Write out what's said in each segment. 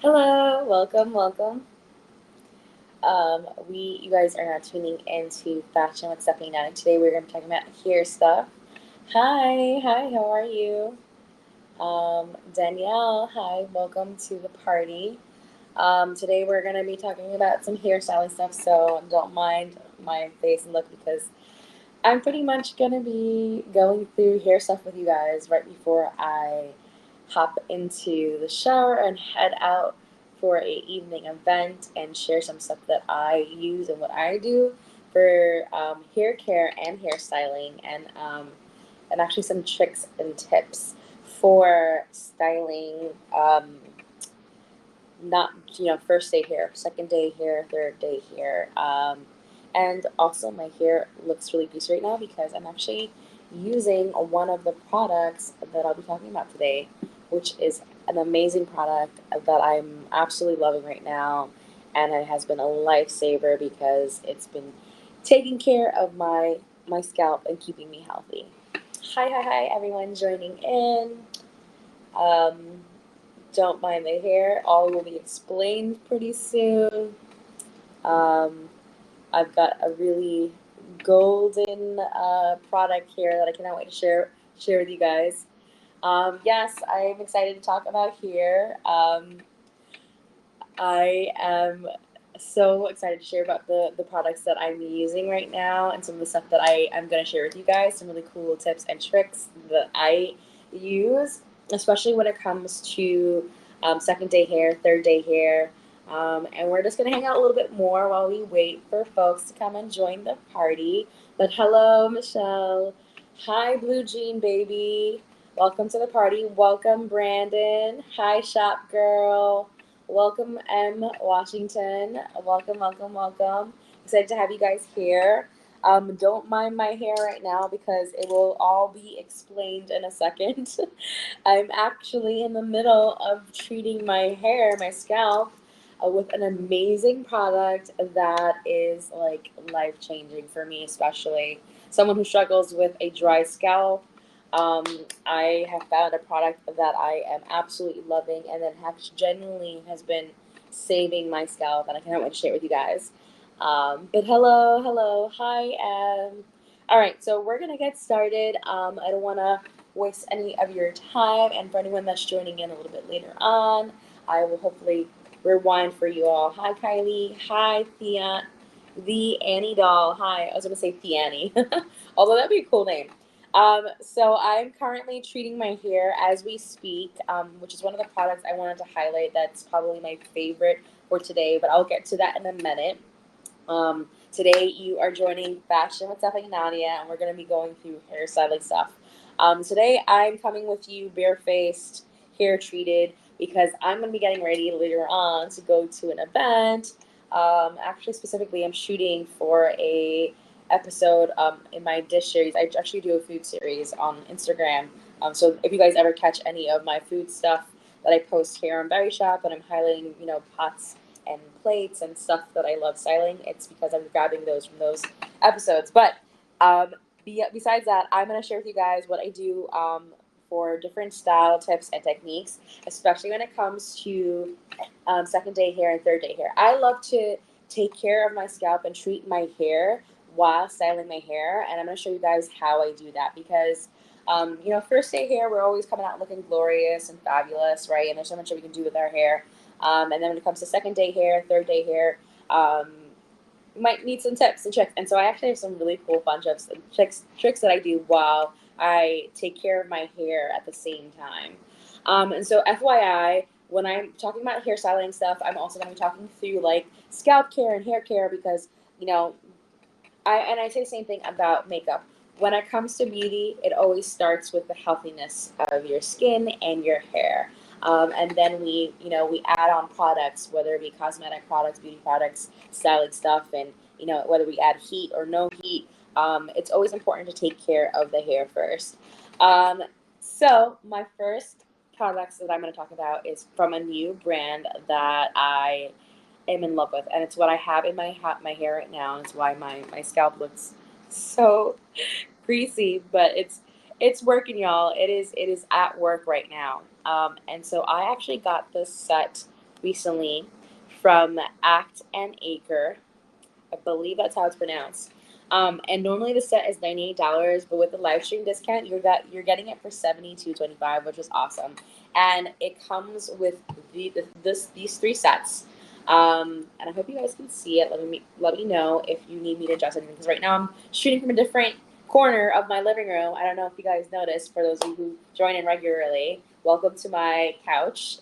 Hello, welcome. You guys are now tuning into Fashion with Stephanie Nadia. Today we're going to be talking about hair stuff. Hi, how are you? Danielle, hi, welcome to the party. Today we're going to be talking about some hairstyling stuff, so don't mind my face and look because I'm pretty much going to be going through hair stuff with you guys right before I hop into the shower and head out for a evening event and share some stuff that I use and what I do for hair care and hairstyling and actually some tricks and tips for styling not first day hair, second day hair, third day hair, and also my hair looks really beautiful right now because I'm actually using one of the products that I'll be talking about today, which is an amazing product that I'm absolutely loving right now, and it has been a lifesaver because it's been taking care of my scalp and keeping me healthy. Hi, everyone joining in. Um, don't mind the hair. All will be explained pretty soon. Um, I've got a really golden product here that I cannot wait to share with you guys. Yes, I'm excited to talk about hair. I am so excited to share about the products that I'm using right now and some of the stuff that I am going to share with you guys. Some really cool tips and tricks that I use, especially when it comes to second day hair, third day hair. And we're just going to hang out a little bit more while we wait for folks to come and join the party. But hello, Michelle. Hi, Blue Jean Baby. Welcome to the party. Welcome, Brandon. Hi, Shop Girl. Welcome, M. Washington. Welcome. Excited to have you guys here. Don't mind my hair right now because it will all be explained in a second. I'm actually in the middle of treating my hair, my scalp, with an amazing product that is like life changing for me, especially someone who struggles with a dry scalp. I have found a product that I am absolutely loving and that has genuinely has been saving my scalp, and I cannot wait to share it with you guys. But hello, hi. All right, so we're gonna get started. I don't want to waste any of your time, and for anyone that's joining in a little bit later on, I will hopefully rewind for you all. Hi, Kylie. Hi, Thea. The Annie doll. Hi. I was gonna say Theannie, although that'd be a cool name. So I'm currently treating my hair as we speak, which is one of the products I wanted to highlight. That's probably my favorite for today, but I'll get to that in a minute. Today you are joining Fashion with Stephanie and Nadia, and we're going to be going through hairstyling stuff. Today I'm coming with you barefaced, hair treated, because I'm going to be getting ready later on to go to an event. Actually, specifically, I'm shooting for a episode in my dish series. I actually do a food series on Instagram. So if you guys ever catch any of my food stuff that I post here on Verishop, and I'm highlighting, pots and plates and stuff that I love styling, it's because I'm grabbing those from those episodes. But besides that, I'm going to share with you guys what I do for different style tips and techniques, especially when it comes to second day hair and third day hair. I love to take care of my scalp and treat my hair while styling my hair, and I'm going to show you guys how I do that because first day hair, we're always coming out looking glorious and fabulous, right? And there's so much that we can do with our hair. And then when it comes to second day hair, third day hair, you might need some tips and tricks. And so I actually have some really cool fun tips and tricks that I do while I take care of my hair at the same time. And so FYI, when I'm talking about hairstyling stuff, I'm also going to be talking through like scalp care and hair care because you know I say the same thing about makeup. When it comes to beauty, it always starts with the healthiness of your skin and your hair. And then we add on products, whether it be cosmetic products, beauty products, styling stuff, and whether we add heat or no heat. It's always important to take care of the hair first. Um, so my first products that I'm going to talk about is from a new brand that I am in love with, and it's what I have in my hair right now. And it's why my scalp looks so greasy, but it's working, y'all. It is at work right now. And so I actually got this set recently from Act and Acre. I believe that's how it's pronounced. And normally the set is $98, but with the live stream discount, you're getting it for $72.25, which is awesome. And it comes with these three sets. And I hope you guys can see it. Let me know if you need me to adjust anything, because right now I'm shooting from a different corner of my living room. I don't know if you guys noticed. For those of you who join in regularly, welcome to my couch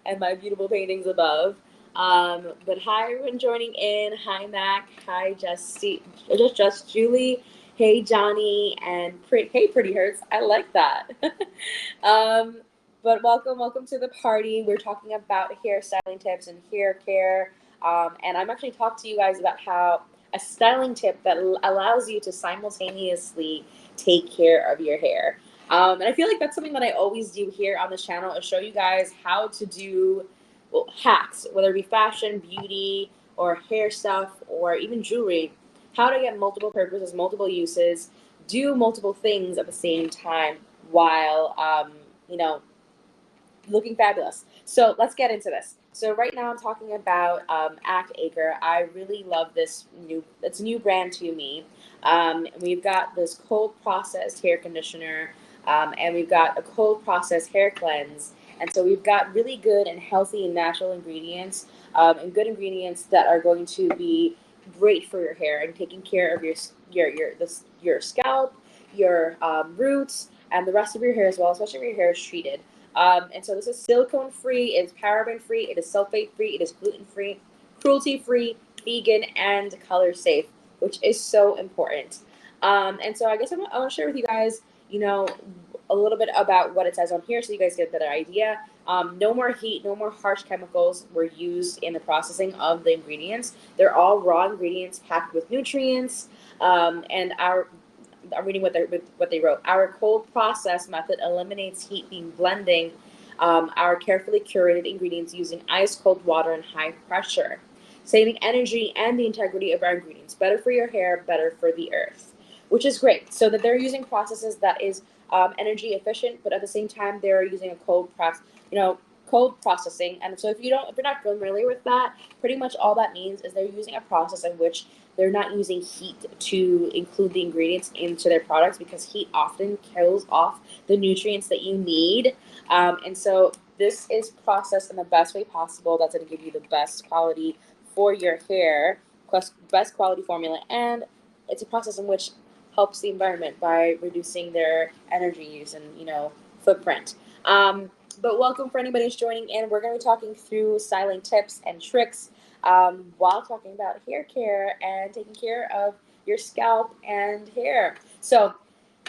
and my beautiful paintings above. But hi, everyone joining in. Hi, Mac. Hi, just Julie. Hey, Johnny, and hey, Pretty Hurts. I like that. um, but welcome to the party. We're talking about hairstyling tips and hair care. And I'm actually talking to you guys about how a styling tip that allows you to simultaneously take care of your hair. And I feel like that's something that I always do here on the channel, is show you guys how to do, well, hacks, whether it be fashion, beauty, or hair stuff, or even jewelry, how to get multiple purposes, multiple uses, do multiple things at the same time while, you know, looking fabulous. So let's get into this. So right now I'm talking about Act Acre. I really love it's a new brand to me. We've got this cold processed hair conditioner, and we've got a cold processed hair cleanse. And so we've got really good and healthy and natural ingredients, and good ingredients that are going to be great for your hair and taking care of your scalp, your roots, and the rest of your hair as well, especially if your hair is treated. And so this is silicone free, it is paraben free, it is sulfate free, it is gluten free, cruelty free, vegan, and color safe, which is so important. And so I guess I want to share with you guys, you know, a little bit about what it says on here so you guys get a better idea. No more heat, no more harsh chemicals were used in the processing of the ingredients. They're all raw ingredients packed with nutrients. And I'm reading what they wrote. Our cold process method eliminates heat being blending our carefully curated ingredients using ice cold water and high pressure, saving energy and the integrity of our ingredients. Better for your hair, better for the earth, which is great. So that they're using processes that is energy efficient, but at the same time they're using a cold processing. And so if you're not familiar with that, pretty much all that means is they're using a process in which they're not using heat to include the ingredients into their products, because heat often kills off the nutrients that you need. And so this is processed in the best way possible. That's going to give you the best quality for your hair, plus best quality formula, and it's a process in which helps the environment by reducing their energy use and footprint. But welcome for anybody who's joining in. We're going to be talking through styling tips and tricks, while talking about hair care and taking care of your scalp and hair. So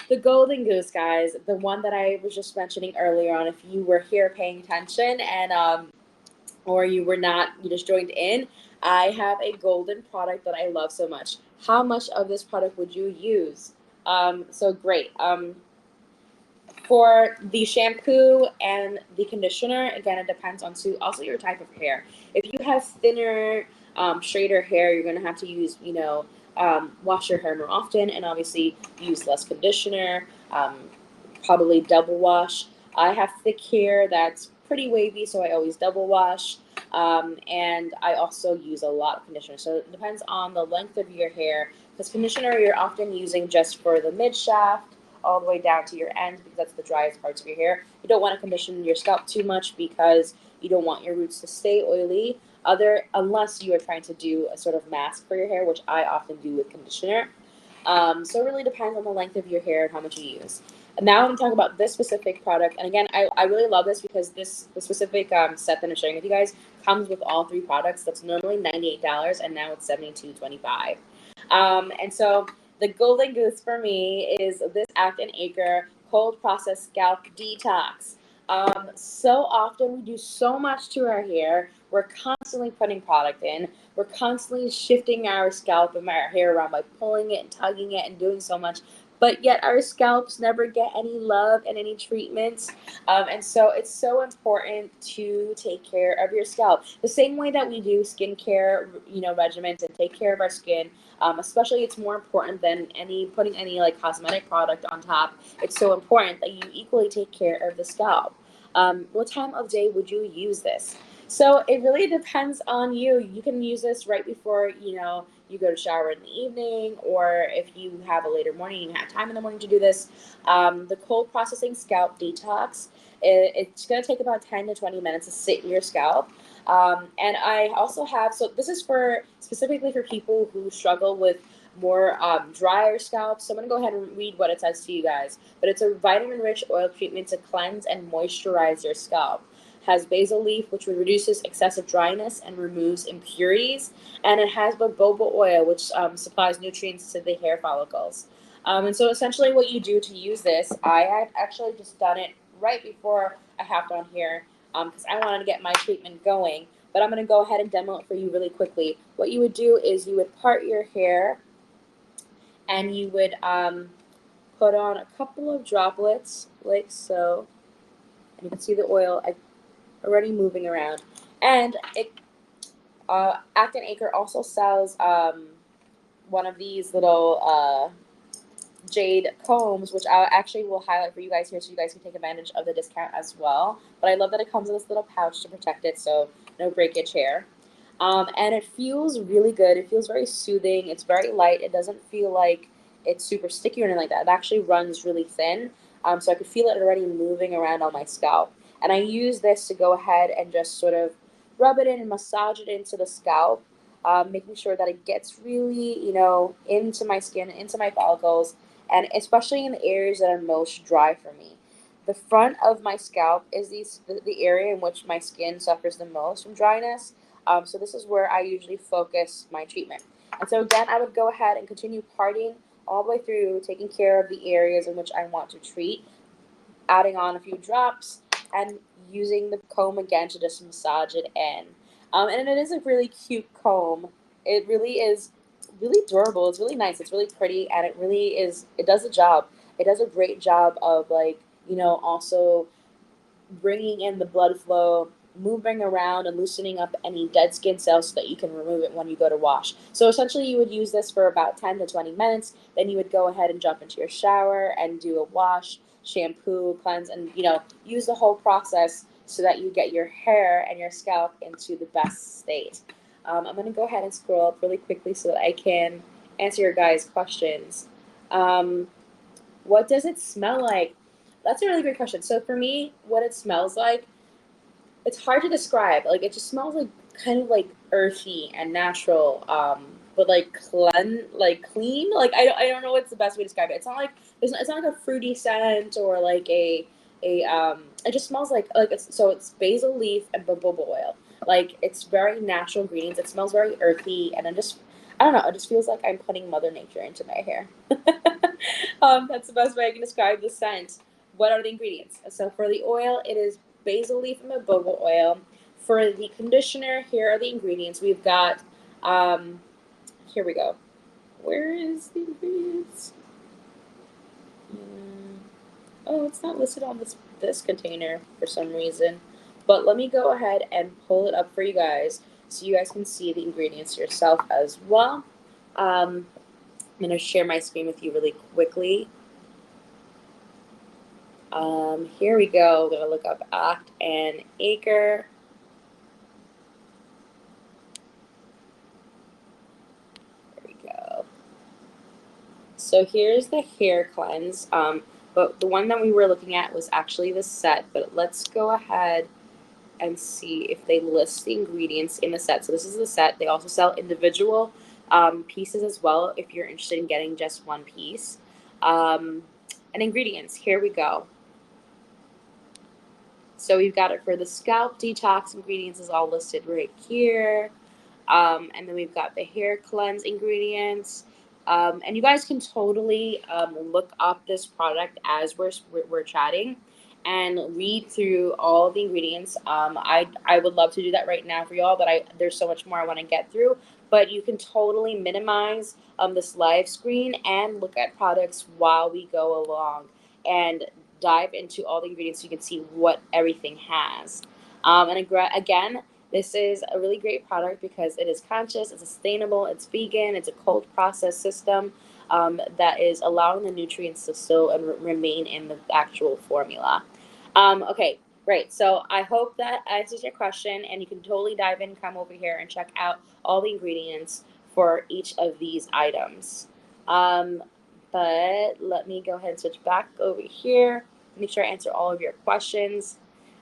the golden goose, guys, the one that I was just mentioning earlier on, if you were here paying attention and or you were not, you just joined in, I have a golden product that I love so much. How much of this product would you use? So great. For the shampoo and the conditioner, again, it depends on also your type of hair. If you have thinner, straighter hair, you're gonna have to use, wash your hair more often, and obviously use less conditioner. Probably double wash. I have thick hair that's pretty wavy, so I always double wash. And I also use a lot of conditioner. So it depends on the length of your hair, because conditioner you're often using just for the mid shaft all the way down to your ends, because that's the driest parts of your hair. You don't want to condition your scalp too much because you don't want your roots to stay oily, unless you are trying to do a sort of mask for your hair, which I often do with conditioner. So it really depends on the length of your hair and how much you use. And now I'm going to talk about this specific product. And again, I really love this because the specific set that I'm sharing with you guys comes with all three products. That's normally $98, and now it's $72.25. And so the golden goose for me is this Act and Acre cold processed scalp detox. So often we do so much to our hair. We're constantly putting product in. We're constantly shifting our scalp and our hair around by pulling it and tugging it and doing so much. But yet our scalps never get any love and any treatments. And so it's so important to take care of your scalp. The same way that we do skincare, regimens and take care of our skin. Especially, it's more important than putting any like cosmetic product on top. It's so important that you equally take care of the scalp. What time of day would you use this? So it really depends on you. You can use this right before, you go to shower in the evening, or if you have a later morning, you have time in the morning to do this. The cold processing scalp detox, it's going to take about 10 to 20 minutes to sit in your scalp. And I also have, so this is for specifically for people who struggle with more drier scalps. So I'm going to go ahead and read what it says to you guys. But it's a vitamin-rich oil treatment to cleanse and moisturize your scalp. Has basil leaf, which reduces excessive dryness and removes impurities, and it has jojoba oil, which supplies nutrients to the hair follicles. And so, essentially, what you do to use this, I had actually just done it right before I hopped on here because I wanted to get my treatment going. But I'm going to go ahead and demo it for you really quickly. What you would do is you would part your hair, and you would put on a couple of droplets like so. And you can see the oil already moving around. And Acton Acre also sells one of these little jade combs, which I actually will highlight for you guys here so you guys can take advantage of the discount as well. But I love that it comes in this little pouch to protect it, so no breakage here. And it feels really good. It feels very soothing. It's very light. It doesn't feel like it's super sticky or anything like that. It actually runs really thin. So I could feel it already moving around on my scalp. And I use this to go ahead and just sort of rub it in and massage it into the scalp, making sure that it gets really, into my skin, into my follicles, and especially in the areas that are most dry for me. The front of my scalp is the area in which my skin suffers the most from dryness. So this is where I usually focus my treatment. And so again, I would go ahead and continue parting all the way through, taking care of the areas in which I want to treat, adding on a few drops, and using the comb again to just massage it in. And it is a really cute comb. It really is really durable. It's really nice. It's really pretty, and it does the job. It does a great job of, like, also bringing in the blood flow, moving around and loosening up any dead skin cells so that you can remove it when you go to wash. So essentially you would use this for about 10 to 20 minutes. Then you would go ahead and jump into your shower and do a wash, shampoo, cleanse, and use the whole process so that you get your hair and your scalp into the best state. I'm going to go ahead and scroll up really quickly so that I can answer your guys' questions. Um, what does it smell like? That's a really great question. So for me, what it smells like, it's hard to describe. Like, it just smells like kind of like earthy and natural, but like clean. Like, I don't know what's the best way to describe it. It's not like it's not like a fruity scent or like a. It just smells like it's basil leaf and jojoba oil. Like, it's very natural ingredients. It smells very earthy, and I don't know. It just feels like I'm putting Mother Nature into my hair. That's the best way I can describe the scent. What are the ingredients? So for the oil, it is basil leaf and jojoba oil. For the conditioner, here are the ingredients. We've got, here we go. Where is the ingredients? Oh, it's not listed on this container for some reason. But let me go ahead and pull it up for you guys so you guys can see the ingredients yourself as well. I'm going to share my screen with you really quickly. Here we go. We're going to look up Act and Acre. There we go. So here's the hair cleanse. But the one that we were looking at was actually the set. But let's go ahead and see if they list the ingredients in the set. So this is the set. They also sell individual pieces as well if you're interested in getting just one piece. And ingredients, here we go. So we've got it for the scalp detox ingredients is all listed right here. And then we've got the hair cleanse ingredients. And you guys can totally look up this product as we're chatting and read through all the ingredients. I would love to do that right now for y'all, but there's so much more I want to get through. But you can totally minimize this live screen and look at products while we go along and dive into all the ingredients so you can see what everything has. And again, this is a really great product because it is conscious, it's sustainable, it's vegan, it's a cold process system that is allowing the nutrients to still and remain in the actual formula. Okay, Great. So I hope that answers your question, and you can totally dive in, come over here, and check out all the ingredients for each of these items. Um, but let me go ahead and switch back over here. Make sure I answer all of your questions.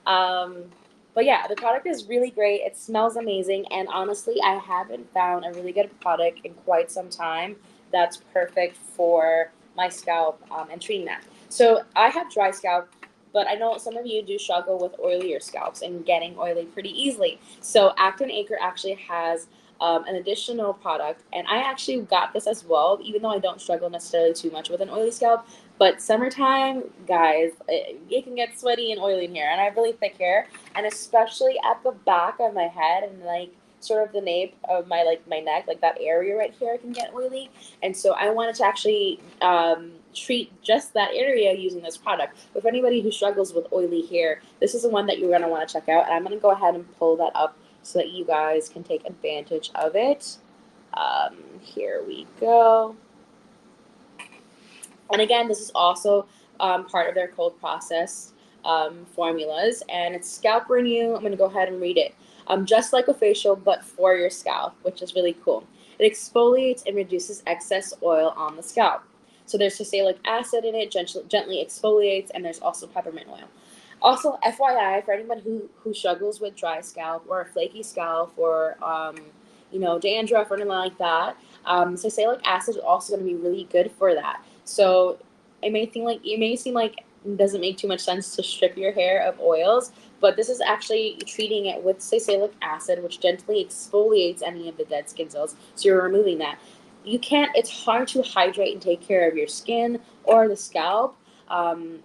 Um, but yeah, the product is really great. It smells amazing, and honestly, I haven't found a really good product in quite some time that's perfect for my scalp and treating that. So I have dry scalp, but I know some of you do struggle with oilier scalps and getting oily pretty easily. So Acton Acre actually has an additional product, and I actually got this as well, even though I don't struggle necessarily too much with an oily scalp. But summertime, guys, it can get sweaty and oily in here, and I have really thick hair, and especially at the back of my head and like sort of the nape of my neck, like that area right here, can get oily. And so I wanted to actually treat just that area using this product. With anybody who struggles with oily hair, this is the one that you're going to want to check out. And I'm going to go ahead and pull that up so that you guys can take advantage of it. Here we go. And again, this is also part of their cold process formulas, and it's Scalp Renew. I'm going to go ahead and read it. Just like a facial, but for your scalp, which is really cool. It exfoliates and reduces excess oil on the scalp. So there's salicylic acid in it, gently exfoliates, and there's also peppermint oil. Also, FYI, for anyone who struggles with dry scalp or a flaky scalp or dandruff or anything like that, salicylic acid is also going to be really good for that. So it may seem like it doesn't make too much sense to strip your hair of oils, but this is actually treating it with salicylic acid, which gently exfoliates any of the dead skin cells. So you're removing that. You can't. It's hard to hydrate and take care of your skin or the scalp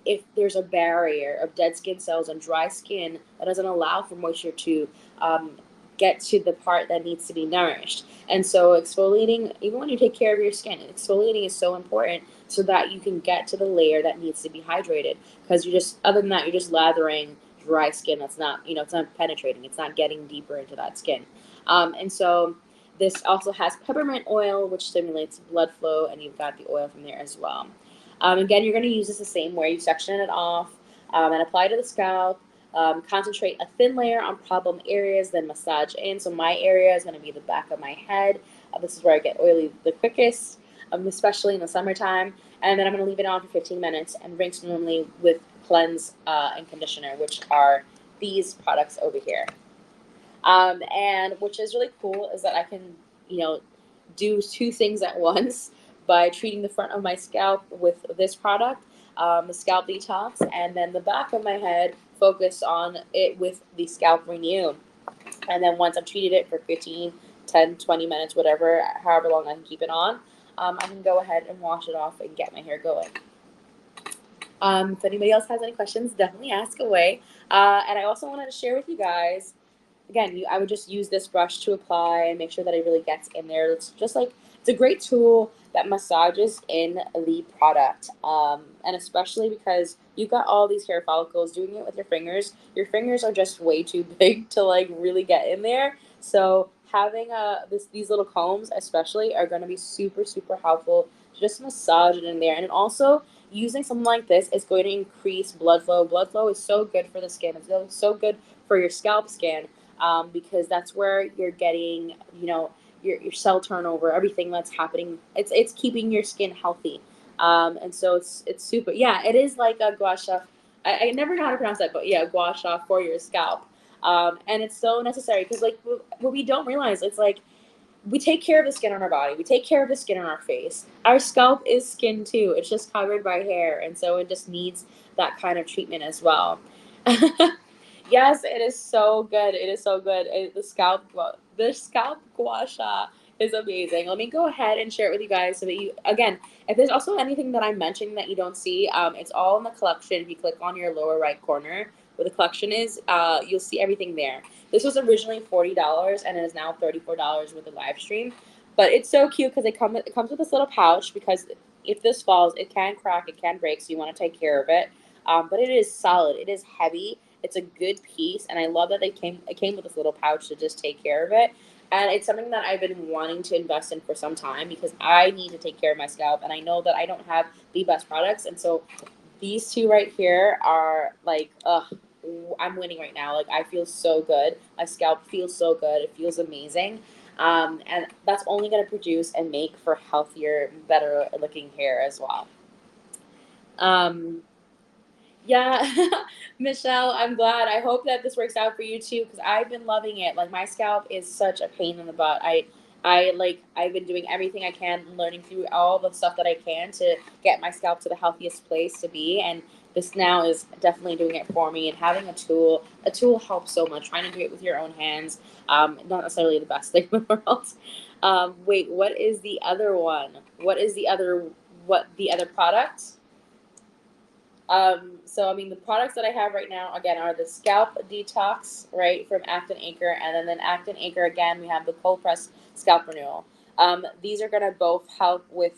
if there's a barrier of dead skin cells and dry skin that doesn't allow for moisture to um, get to the part that needs to be nourished. And so exfoliating, even when you take care of your skin, exfoliating is so important so that you can get to the layer that needs to be hydrated. Because other than that, you're just lathering dry skin that's not, it's not penetrating, it's not getting deeper into that skin. And so this also has peppermint oil, which stimulates blood flow, and you've got the oil from there as well. Again, you're going to use this the same way. You section it off and apply to the scalp. Concentrate a thin layer on problem areas, then massage in. So my area is going to be the back of my head. This is where I get oily the quickest, especially in the summertime. And then I'm going to leave it on for 15 minutes and rinse normally with cleanse and conditioner, which are these products over here. And which is really cool is that I can, do two things at once by treating the front of my scalp with this product, the scalp detox, and then the back of my head, focus on it with the scalp renew. And then once I've treated it for 15, 10, 20 minutes, whatever, however long I can keep it on, I can go ahead and wash it off and get my hair going. If anybody else has any questions, definitely ask away. And I also wanted to share with you guys, again, I would just use this brush to apply and make sure that it really gets in there. It's just like, it's a great tool that massages in the product. And especially because you've got all these hair follicles, doing it with your fingers are just way too big to like really get in there. So having these little combs especially are going to be super, super helpful to just massage it in there. And also using something like this is going to increase blood flow. Blood flow is so good for the skin. It's so good for your scalp skin because that's where you're getting, your cell turnover, everything that's happening. It's keeping your skin healthy, and so it's super. Yeah, it is like a gua sha. I never know how to pronounce that, but yeah, gua sha for your scalp, and it's so necessary because like what we don't realize, it's like we take care of the skin on our body. We take care of the skin on our face. Our scalp is skin too. It's just covered by hair, and so it just needs that kind of treatment as well. Yes, it is so good. It is so good. The scalp gua sha is amazing. Let me go ahead and share it with you guys so that you, again, if there's also anything that I'm mentioning that you don't see, it's all in the collection. If you click on your lower right corner where the collection is, you'll see everything there. This was originally $40 and it is now $34 with the live stream. But it's so cute because it comes with this little pouch because if this falls, it can crack, it can break, so you want to take care of it. But it is solid. It is heavy. It's a good piece, and I love that it came with this little pouch to just take care of it. And it's something that I've been wanting to invest in for some time because I need to take care of my scalp, and I know that I don't have the best products, and so these two right here are like I'm winning right now. Like, I feel so good. My scalp feels so good. It feels amazing. And that's only going to produce and make for healthier, better looking hair as well. Um, yeah, Michelle, I'm glad. I hope that this works out for you too, because I've been loving it. Like, my scalp is such a pain in the butt. I've been doing everything I can, learning through all the stuff that I can to get my scalp to the healthiest place to be. And this now is definitely doing it for me. And having a tool helps so much. Trying to do it with your own hands, not necessarily the best thing in the world. Wait, what is the other one? What the other product? So I mean, the products that I have right now again are the scalp detox, right, from Acton Acre, and then Acton Acre again. We have the cold press scalp renewal. These are gonna both help with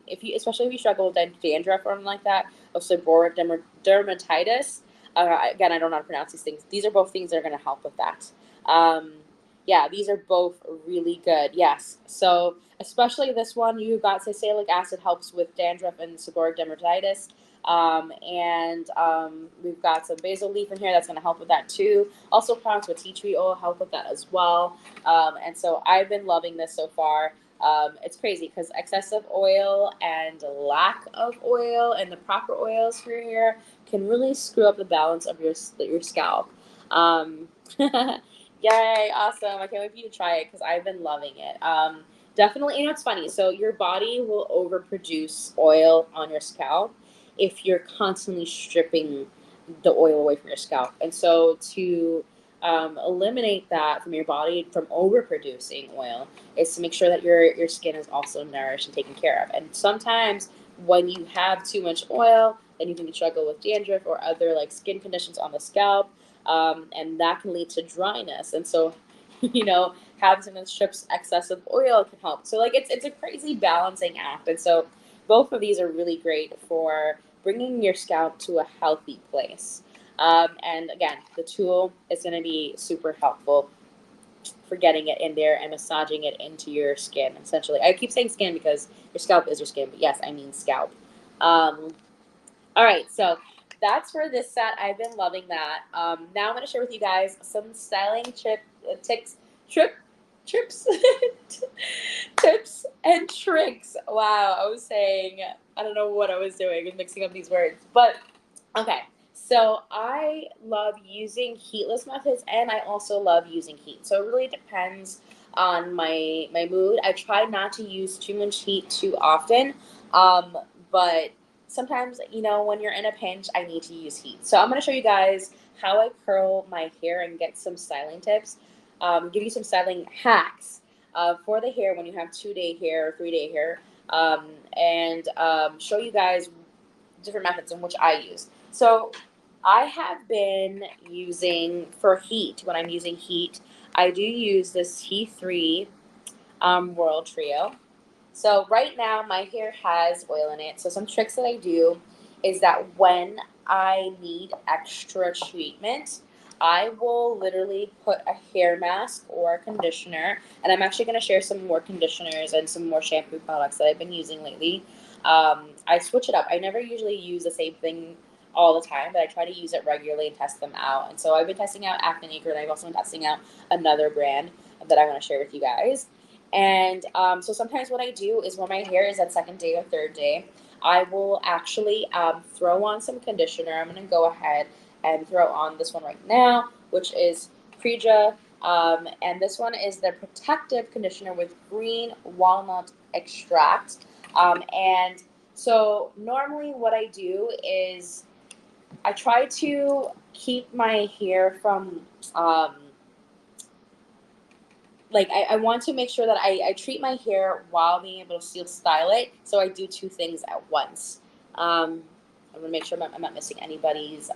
if you, especially if you struggle with dandruff or something like that, or seborrheic dermatitis. Again, I don't know how to pronounce these things. These are both things that are gonna help with that. Um, yeah, these are both really good. Yes, so especially this one, you got salicylic acid helps with dandruff and seborrheic dermatitis. We've got some basil leaf in here that's going to help with that too. Also, products with tea tree oil help with that as well. And so I've been loving this so far. It's crazy because excessive oil and lack of oil and the proper oils for your hair can really screw up the balance of your scalp. Um, Yay, awesome. I can't wait for you to try it because I've been loving it. Definitely, you know, it's funny. So your body will overproduce oil on your scalp if you're constantly stripping the oil away from your scalp. And so to eliminate that from your body from overproducing oil is to make sure that your skin is also nourished and taken care of. And sometimes when you have too much oil, then you can struggle with dandruff or other like skin conditions on the scalp, and that can lead to dryness. And so, you know, having something that strips excessive oil can help. So like it's a crazy balancing act. And so both of these are really great for bringing your scalp to a healthy place. And again, the tool is going to be super helpful for getting it in there and massaging it into your skin. Essentially, I keep saying skin because your scalp is your skin, but yes, I mean scalp. All right, so that's for this set. I've been loving that. Now I'm going to share with you guys some styling trips, tips and tricks. Wow, I was saying, I don't know what I was doing, I was mixing up these words. But okay, so I love using heatless methods and I also love using heat. So it really depends on my mood. I try not to use too much heat too often, but sometimes, you know, when you're in a pinch, I need to use heat. So I'm going to show you guys how I curl my hair and get some styling tips, give you some styling hacks for the hair when you have 2-day hair or 3-day hair, and show you guys different methods in which I use. So I have been using for heat, when I'm using heat, I do use this T3 Royal Trio. So right now my hair has oil in it. So some tricks that I do is that when I need extra treatment, I will literally put a hair mask or a conditioner, and I'm actually going to share some more conditioners and some more shampoo products that I've been using lately. I switch it up. I never usually use the same thing all the time, but I try to use it regularly and test them out. And so I've been testing out Acne Acre, and I've also been testing out another brand that I want to share with you guys. And so sometimes what I do is when my hair is at 2nd day or 3rd day, I will actually throw on some conditioner. I'm going to go ahead and throw on this one right now, which is Preja. And this one is the protective conditioner with green walnut extract. And so normally what I do is I try to keep my hair from I want to make sure that I treat my hair while being able to still style it. So I do two things at once. I'm going to make sure I'm not missing anybody's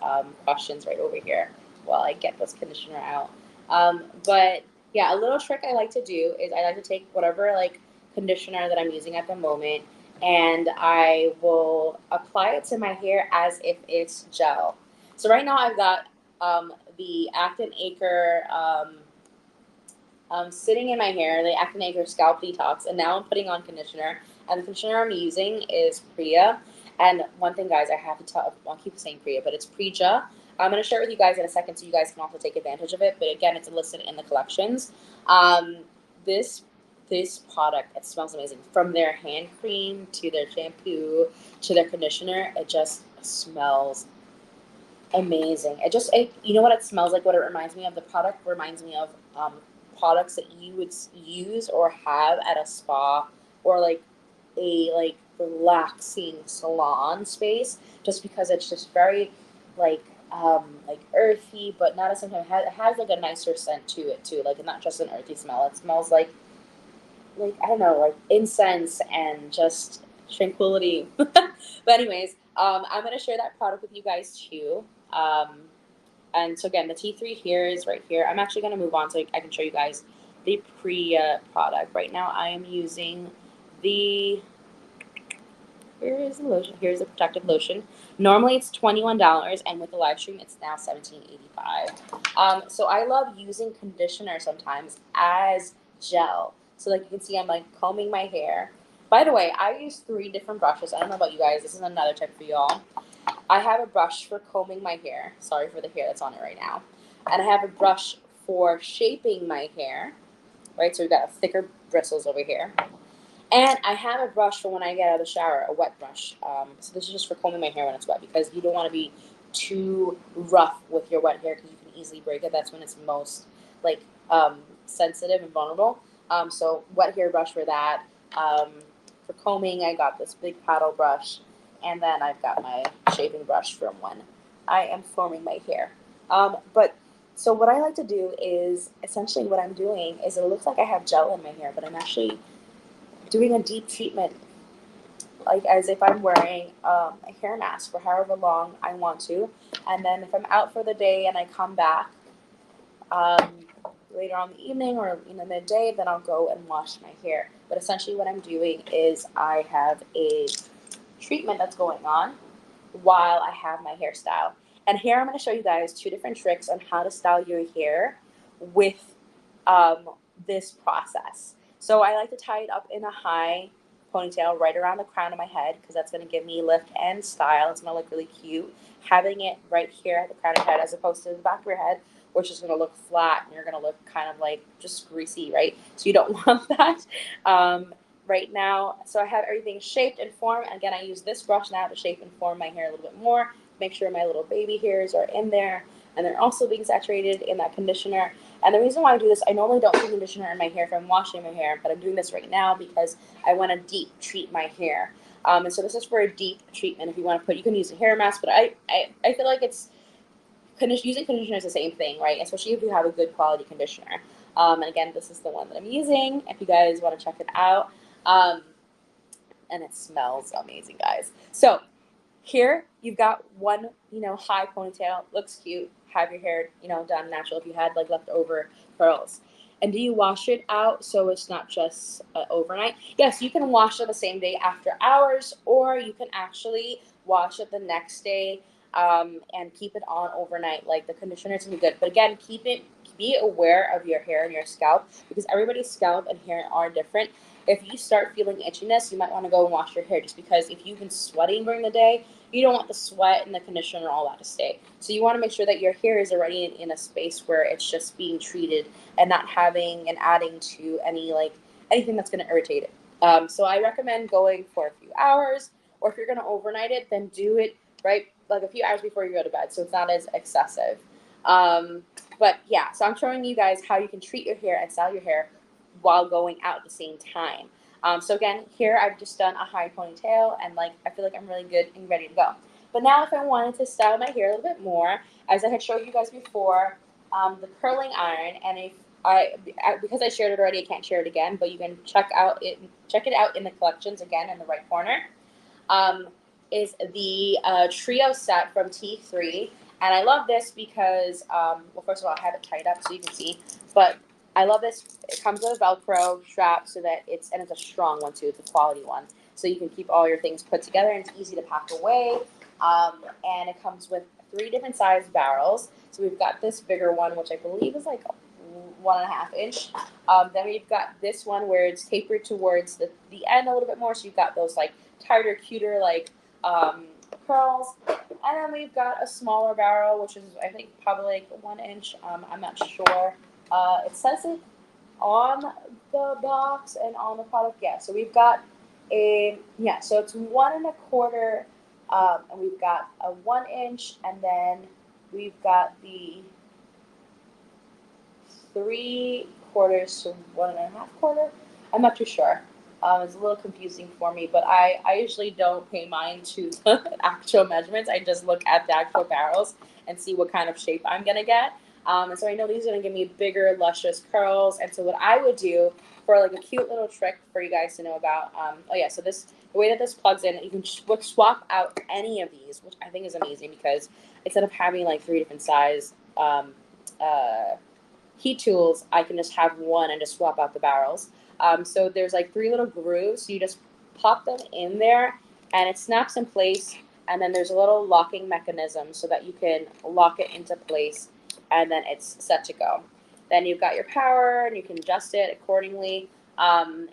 questions right over here while I get this conditioner out. But yeah, a little trick I like to do is I like to take whatever like conditioner that I'm using at the moment, and I will apply it to my hair as if it's gel. So right now I've got the Acton Acre sitting in my hair, the Acne Acre Scalp Detox, and now I'm putting on conditioner. And the conditioner I'm using is Priya. And one thing, guys, I have to tell, I'll keep saying Priya, but it's Preja. I'm going to share it with you guys in a second so you guys can also take advantage of it. But again, it's listed in the collections. This this product, it smells amazing. From their hand cream to their shampoo to their conditioner, it just smells amazing. You know what it smells like? What it reminds me of? The product reminds me of products that you would use or have at a spa or like a relaxing salon space. Just because it's just very like earthy, but not at the same time. It has like a nicer scent to it too. Like not just an earthy smell. It smells like I don't know, like incense and just tranquility. But anyways, I'm gonna share that product with you guys too. Um, and so again, the T3 here is right here. I'm actually gonna move on so I can show you guys the pre product. Right now, I am using the here is the lotion. Here's the protective lotion. Normally it's $21, and with the live stream, it's now $17.85. So I love using conditioner sometimes as gel. So like you can see, I'm like combing my hair. By the way, I use 3 different brushes. I don't know about you guys. This is another tip for y'all. I have a brush for combing my hair. Sorry for the hair that's on it right now. And I have a brush for shaping my hair. Right, so we've got thicker bristles over here. And I have a brush for when I get out of the shower, a wet brush. So this is just for combing my hair when it's wet because you don't want to be too rough with your wet hair because you can easily break it. That's when it's most like sensitive and vulnerable. So wet hair brush for that. For combing, I got this big paddle brush, and then I've got my shaving brush from when I am forming my hair. But so what I like to do is essentially what I'm doing is it looks like I have gel in my hair, but I'm actually doing a deep treatment, like as if I'm wearing a hair mask for however long I want to. And then if I'm out for the day and I come back um, later on in the evening or midday, then I'll go and wash my hair. But essentially, what I'm doing is I have a treatment that's going on while I have my hairstyle. And here I'm going to show you guys 2 different tricks on how to style your hair with um, this process. So I like to tie it up in a high ponytail right around the crown of my head because that's going to give me lift and style. It's going to look really cute. Having it right here at the crown of your head as opposed to the back of your head, which is going to look flat and you're going to look kind of like just greasy, right? So you don't want that. Right now, so I have everything shaped and formed. Again, I use this brush now to shape and form my hair a little bit more, make sure my little baby hairs are in there, and they're also being saturated in that conditioner. And the reason why I do this, I normally don't put conditioner in my hair if I'm washing my hair, but I'm doing this right now because I want to deep treat my hair. And so this is for a deep treatment. If you want to put, you can use a hair mask, but I feel like using conditioner is the same thing, right? Especially if you have a good quality conditioner. And again, this is the one that I'm using. If you guys want to check it out. Um, and it smells amazing, guys. So here you've got one, high ponytail, looks cute. Have your hair, done natural if you had like leftover curls. And do you wash it out so it's not just overnight? Yes, you can wash it the same day after hours, or you can actually wash it the next day and keep it on overnight. Like the conditioner is gonna be good, but again, be aware of your hair and your scalp because everybody's scalp and hair are different. If you start feeling itchiness, you might want to go and wash your hair just because if you've been sweating during the day, you don't want the sweat and the conditioner and all that to stay. So you want to make sure that your hair is already in a space where it's just being treated and not having and adding to anything that's going to irritate it. So I recommend going for a few hours, or if you're going to overnight it, then do it right like a few hours before you go to bed, so it's not as excessive. But yeah, so I'm showing you guys how you can treat your hair and style your hair while going out at the same time. So again, here I've just done a high ponytail and I feel like I'm really good and ready to go. But now if I wanted to style my hair a little bit more, as I had showed you guys before, the curling iron, and if because I shared it already, I can't share it again, but you can check it out in the collections again in the right corner. Um, is the trio set from T3. And I love this because, well, first of all, I have it tied up so you can see. But I love this. It comes with a Velcro strap so that it's a strong one too. It's a quality one. So you can keep all your things put together and it's easy to pack away. And it comes with 3 different size barrels. So we've got this bigger one, which I believe is like 1.5 inch. Then we've got this one where it's tapered towards the end a little bit more. So you've got those tighter, cuter, curls. And then we've got a smaller barrel, which is, I think, probably like 1 inch. I'm not sure. It says it on the box and on the product. Yeah, so we've got so it's 1 1/4, and we've got a 1 inch, and then we've got the 3/4 to 1 1/2 quarter. I'm not too sure. It's a little confusing for me, but I usually don't pay mind to the actual measurements. I just look at the actual barrels and see what kind of shape I'm gonna get. And so I know these are gonna give me bigger, luscious curls. And so what I would do for like a cute little trick for you guys to know about. So the way that this plugs in, you can swap out any of these, which I think is amazing because instead of having like 3 different size uh, heat tools, I can just have one and just swap out the barrels. So there's like 3 little grooves. So you just pop them in there and it snaps in place. And then there's a little locking mechanism so that you can lock it into place and then it's set to go. Then you've got your power and you can adjust it accordingly. And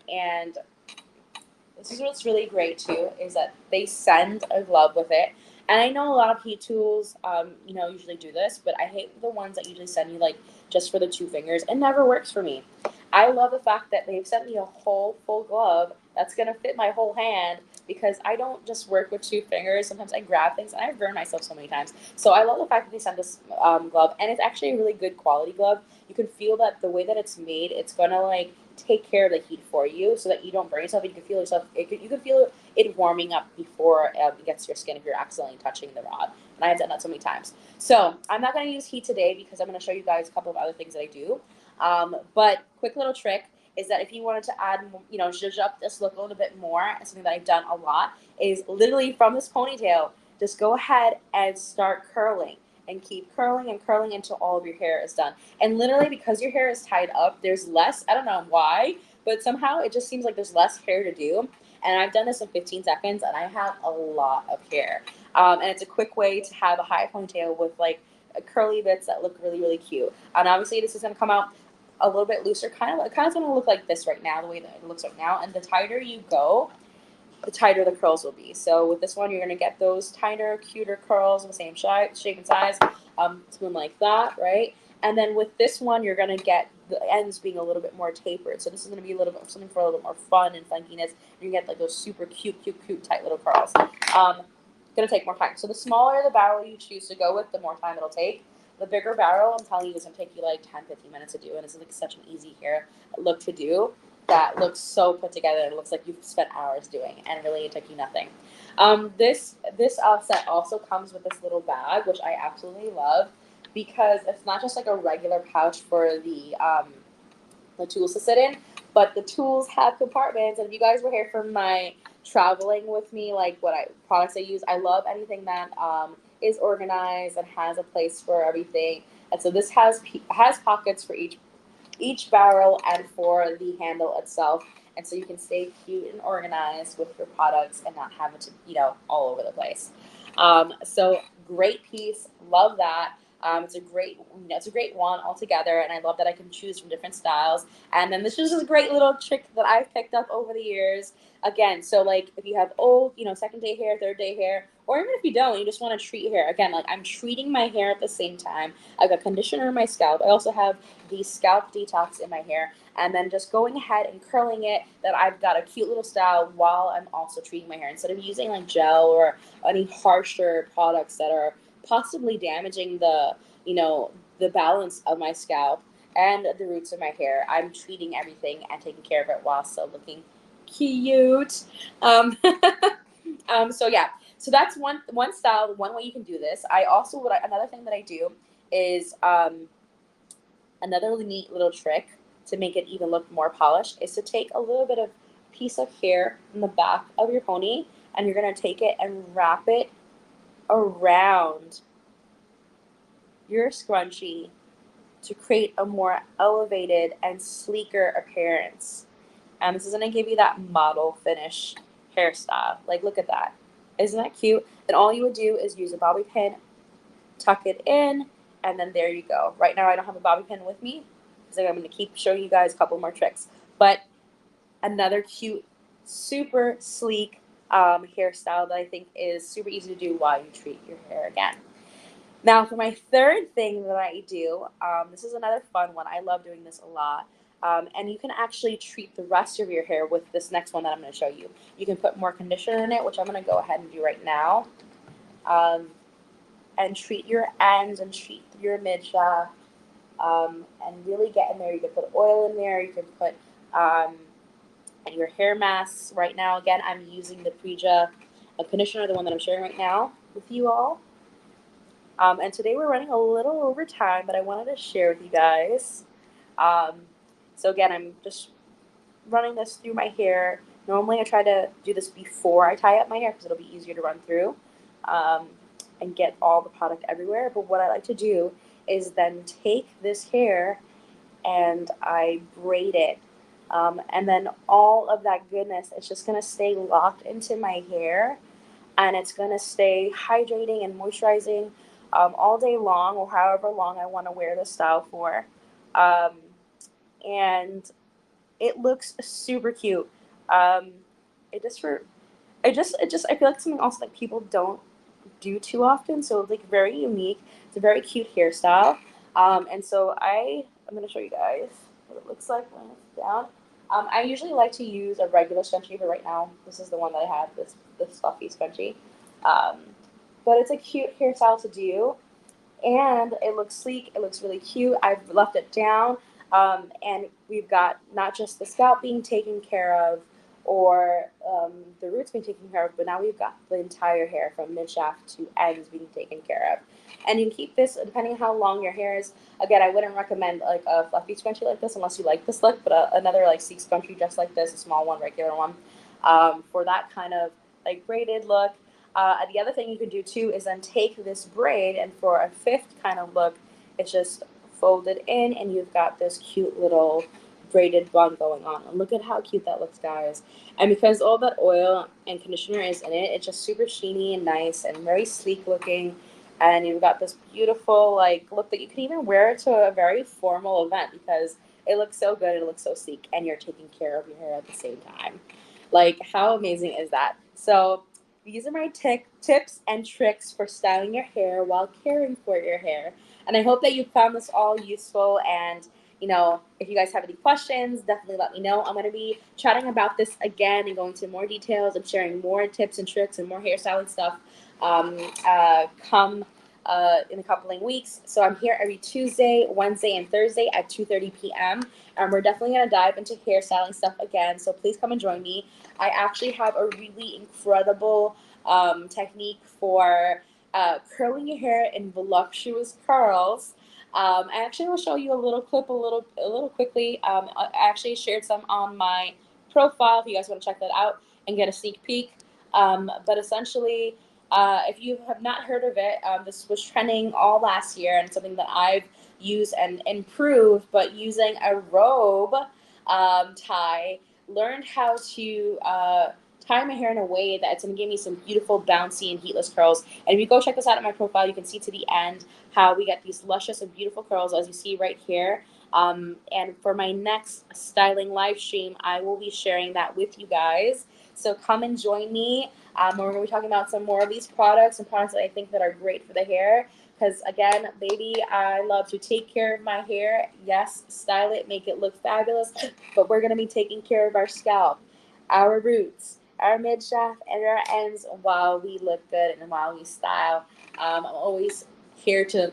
this is what's really great too, is that they send a glove with it. And I know a lot of heat tools, usually do this, but I hate the ones that usually send you like just for the 2 fingers. It never works for me. I love the fact that they've sent me a whole full glove that's gonna fit my whole hand because I don't just work with 2 fingers. Sometimes I grab things and I've burned myself so many times. So I love the fact that they sent this glove, and it's actually a really good quality glove. You can feel that the way that it's made, it's gonna like take care of the heat for you so that you don't burn yourself. You can feel yourself. You can feel it warming up before it gets to your skin if you're accidentally touching the rod. And I've done that so many times. So I'm not going to use heat today because I'm going to show you guys a couple of other things that I do. But quick little trick is that if you wanted to add, zhuzh up this look a little bit more, and something that I've done a lot is literally from this ponytail, just go ahead and start curling and keep curling and curling until all of your hair is done. And literally, because your hair is tied up, there's less, I don't know why, but somehow it just seems like there's less hair to do. And I've done this in 15 seconds and I have a lot of hair. And it's a quick way to have a high ponytail with like curly bits that look really, really cute. And obviously this is gonna come out a little bit looser, kind of gonna look like this right now, the way that it looks right now. And the tighter you go, the tighter the curls will be. So with this one, you're gonna get those tighter, cuter curls of the same shape and size, something like that, right? And then with this one, you're gonna get the ends being a little bit more tapered. So this is gonna be a little bit something for a little bit more fun and funkiness. You get like those super cute, tight little curls. Gonna take more time. So the smaller the barrel you choose to go with, the more time it'll take. The bigger barrel, I'm telling you, is gonna take you like 10, 15 minutes to do, and it's like such an easy hair look to do that looks so put together. It looks like you've spent hours doing, and really it took you nothing. This set also comes with this little bag, which I absolutely love because it's not just like a regular pouch for the tools to sit in, but the tools have compartments. And if you guys were here for my traveling with me, like products I use, I love anything that is organized and has a place for everything. And so this has pockets for each barrel and for the handle itself. And so you can stay cute and organized with your products and not have it to, all over the place. So great piece. Love that. It's a great one altogether, and I love that I can choose from different styles. And then this is just a great little trick that I've picked up over the years. Again, so like if you have old, second day hair, third day hair, or even if you don't, you just want to treat your hair. Again, like I'm treating my hair at the same time. I've got conditioner in my scalp. I also have the scalp detox in my hair, and then just going ahead and curling it. That I've got a cute little style while I'm also treating my hair instead of using like gel or any harsher products that are possibly damaging the balance of my scalp and the roots of my hair. I'm treating everything and taking care of it while still looking cute. Um, so yeah, so that's one style, one way you can do this. I also another thing that I do is another neat little trick to make it even look more polished is to take a little bit of piece of hair in the back of your pony, and you're gonna take it and wrap it around your scrunchie to create a more elevated and sleeker appearance. And this is going to give you that model finish hairstyle. Like, look at that. Isn't that cute? And all you would do is use a bobby pin, tuck it in, and then there you go. Right now I don't have a bobby pin with me because I'm going to keep showing you guys a couple more tricks. But another cute, super sleek, hairstyle that I think is super easy to do while you treat your hair again. Now, for my third thing that I do, this is another fun one. I love doing this a lot. And you can actually treat the rest of your hair with this next one that I'm going to show you. You can put more conditioner in it, which I'm going to go ahead and do right now. And treat your ends and treat your mid shaft, and really get in there. You can put oil in there. You can put your hair masks. Right now, again, I'm using the Preja conditioner, the one that I'm sharing right now with you all. And today we're running a little over time, but I wanted to share with you guys. Um, so again, I'm just running this through my hair. Normally I try to do this before I tie up my hair because it'll be easier to run through um, and get all the product everywhere. But what I like to do is then take this hair and I braid it. And then all of that goodness, it's just going to stay locked into my hair, and it's going to stay hydrating and moisturizing all day long, or however long I want to wear this style for. Um, and it looks super cute. Um, it just for it just I feel like something else that people don't do too often. So it's like very unique. It's a very cute hairstyle. And so I'm gonna show you guys what it looks like when it's down. I usually like to use a regular scrunchie, but right now this is the one that I have, this fluffy scrunchie. Um, but it's a cute hairstyle to do, and it looks sleek. It looks really cute. I've left it down, and we've got not just the scalp being taken care of, or the roots being taken care of, but now we've got the entire hair from mid shaft to ends being taken care of. And you can keep this depending on how long your hair is. Again, I wouldn't recommend like a fluffy scrunchie like this unless you like this look, but another like sleek scrunchie just like this, a small one, regular one, for that kind of like braided look. The other thing you can do too is then take this braid, and for a fifth kind of look, it's just folded in and you've got this cute little braided bun going on. And look at how cute that looks, guys. And because all that oil and conditioner is in it, it's just super sheeny and nice and very sleek looking. And you've got this beautiful like look that you can even wear to a very formal event because it looks so good, it looks so sleek, and you're taking care of your hair at the same time. Like, how amazing is that? So these are my tips and tricks for styling your hair while caring for your hair. And I hope that you found this all useful. And, if you guys have any questions, definitely let me know. I'm going to be chatting about this again and going into more details and sharing more tips and tricks and more hairstyling stuff come in a couple of weeks. So I'm here every Tuesday, Wednesday, and Thursday at 2:30 p.m. And we're definitely going to dive into hairstyling stuff again. So please come and join me. I actually have a really incredible technique for curling your hair in voluptuous curls. I actually will show you a little clip, a little quickly. I actually shared some on my profile if you guys want to check that out and get a sneak peek. But essentially, if you have not heard of it, this was trending all last year, and something that I've used and improved. But using a robe tie, learned how to tie my hair in a way that it's going to give me some beautiful, bouncy, and heatless curls. And if you go check this out on my profile, you can see to the end how we get these luscious and beautiful curls, as you see right here. And for my next styling live stream, I will be sharing that with you guys. So come and join me. We're going to be talking about some more of these products and products that I think that are great for the hair. Because again, baby, I love to take care of my hair. Yes, style it, make it look fabulous. But we're going to be taking care of our scalp, our roots, our mid shaft, and our ends while we look good and while we style. I'm always here to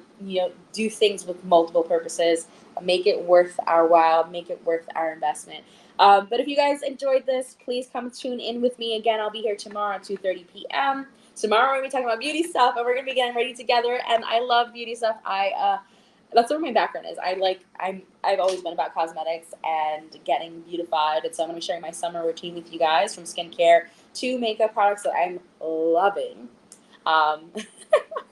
do things with multiple purposes, make it worth our while, make it worth our investment. But if you guys enjoyed this, please come tune in with me again. I'll be here tomorrow at 2:30 p.m. Tomorrow we're gonna be talking about beauty stuff, and we're gonna be getting ready together. And I love beauty stuff. That's where my background is. I've always been about cosmetics and getting beautified, and so I'm gonna be sharing my summer routine with you guys, from skincare to makeup products that I'm loving. I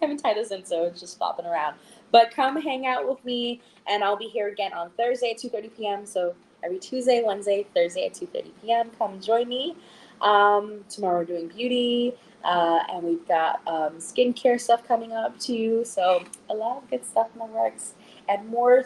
haven't tied this in, so it's just flopping around. But come hang out with me, and I'll be here again on Thursday at 2:30 p.m. So every Tuesday, Wednesday, Thursday at 2:30 p.m. Come join me. Tomorrow we're doing beauty, and we've got skincare stuff coming up too. So a lot of good stuff in the works, and more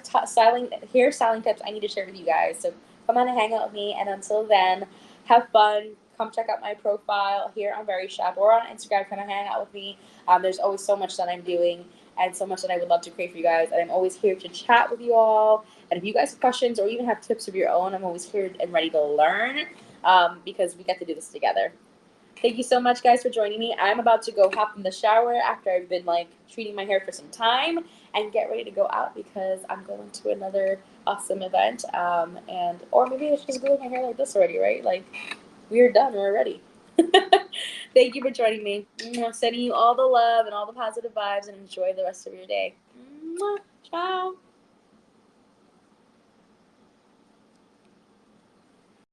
hair styling tips I need to share with you guys. So come on and hang out with me. And until then, have fun. come check out my profile here on Verishop or on Instagram. Kind of hang out with me. There's always so much that I'm doing and so much that I would love to create for you guys. And I'm always here to chat with you all. And if you guys have questions or even have tips of your own, I'm always here and ready to learn because we get to do this together. Thank you so much, guys, for joining me. I'm about to go hop in the shower after I've been like treating my hair for some time and get ready to go out because I'm going to another awesome event. Or maybe I should just go with my hair like this already, right? Like we're done. We're ready. Thank you for joining me. Sending you all the love and all the positive vibes, and enjoy the rest of your day. Ciao.